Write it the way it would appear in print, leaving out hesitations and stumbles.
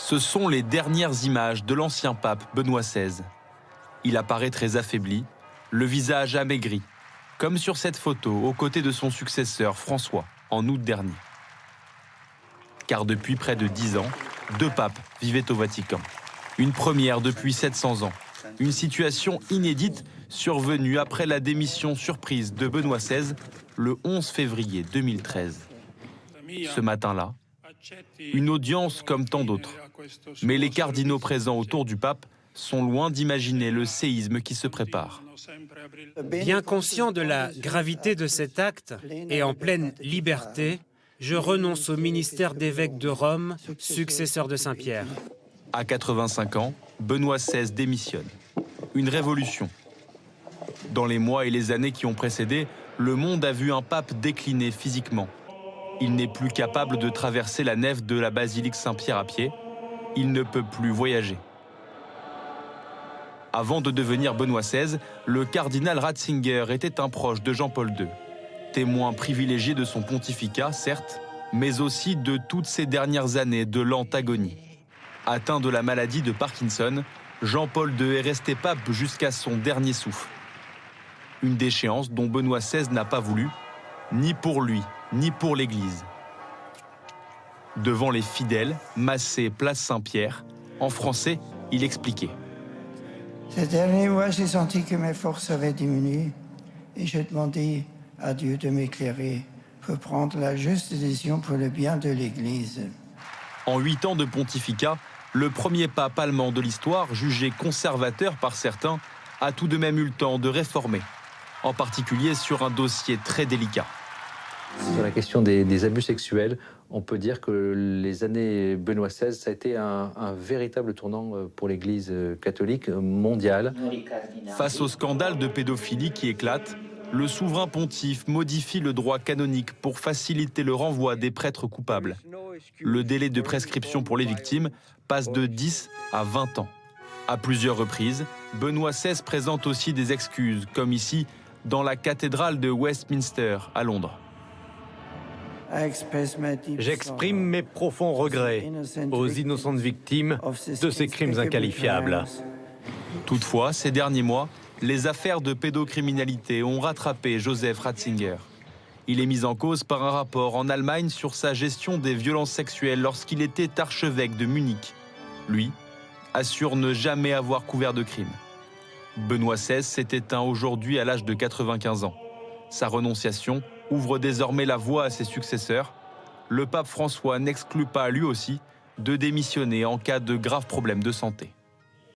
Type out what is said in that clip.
Ce sont les dernières images de l'ancien pape Benoît XVI. Il apparaît très affaibli, le visage amaigri, comme sur cette photo aux côtés de son successeur François en août dernier. Car depuis près de 10 ans, 2 papes vivaient au Vatican. Une première depuis 700 ans. Une situation inédite survenue après la démission surprise de Benoît XVI le 11 février 2013. Ce matin-là, une audience comme tant d'autres. Mais les cardinaux présents autour du pape sont loin d'imaginer le séisme qui se prépare. Bien conscient de la gravité de cet acte et en pleine liberté, je renonce au ministère d'évêque de Rome, successeur de Saint-Pierre. À 85 ans, Benoît XVI démissionne. Une révolution. Dans les mois et les années qui ont précédé, le monde a vu un pape décliner physiquement. Il n'est plus capable de traverser la nef de la basilique Saint-Pierre à pied. Il ne peut plus voyager. Avant de devenir Benoît XVI, le cardinal Ratzinger était un proche de Jean-Paul II. Témoin privilégié de son pontificat, certes, mais aussi de toutes ces dernières années de lente agonie. Atteint de la maladie de Parkinson, Jean-Paul II est resté pape jusqu'à son dernier souffle. Une déchéance dont Benoît XVI n'a pas voulu, ni pour lui, ni pour l'Église. Devant les fidèles, massés place Saint-Pierre, en français, il expliquait. Ces derniers mois, j'ai senti que mes forces avaient diminué et je demandais à Dieu de m'éclairer pour prendre la juste décision pour le bien de l'Église. En 8 ans de pontificat, le premier pape allemand de l'histoire, jugé conservateur par certains, a tout de même eu le temps de réformer, en particulier sur un dossier très délicat. Sur la question des abus sexuels, on peut dire que les années Benoît XVI, ça a été un véritable tournant pour l'Église catholique mondiale. Face au scandale de pédophilie qui éclate, le souverain pontife modifie le droit canonique pour faciliter le renvoi des prêtres coupables. Le délai de prescription pour les victimes passe de 10 à 20 ans. À plusieurs reprises, Benoît XVI présente aussi des excuses, comme ici, dans la cathédrale de Westminster, à Londres. J'exprime mes profonds regrets aux innocentes victimes de ces crimes inqualifiables. Toutefois, ces derniers mois, les affaires de pédocriminalité ont rattrapé Joseph Ratzinger. Il est mis en cause par un rapport en Allemagne sur sa gestion des violences sexuelles lorsqu'il était archevêque de Munich. Lui assure ne jamais avoir couvert de crimes. Benoît XVI s'est éteint aujourd'hui à l'âge de 95 ans. Sa renonciation ouvre désormais la voie à ses successeurs. Le pape François n'exclut pas lui aussi de démissionner en cas de graves problèmes de santé.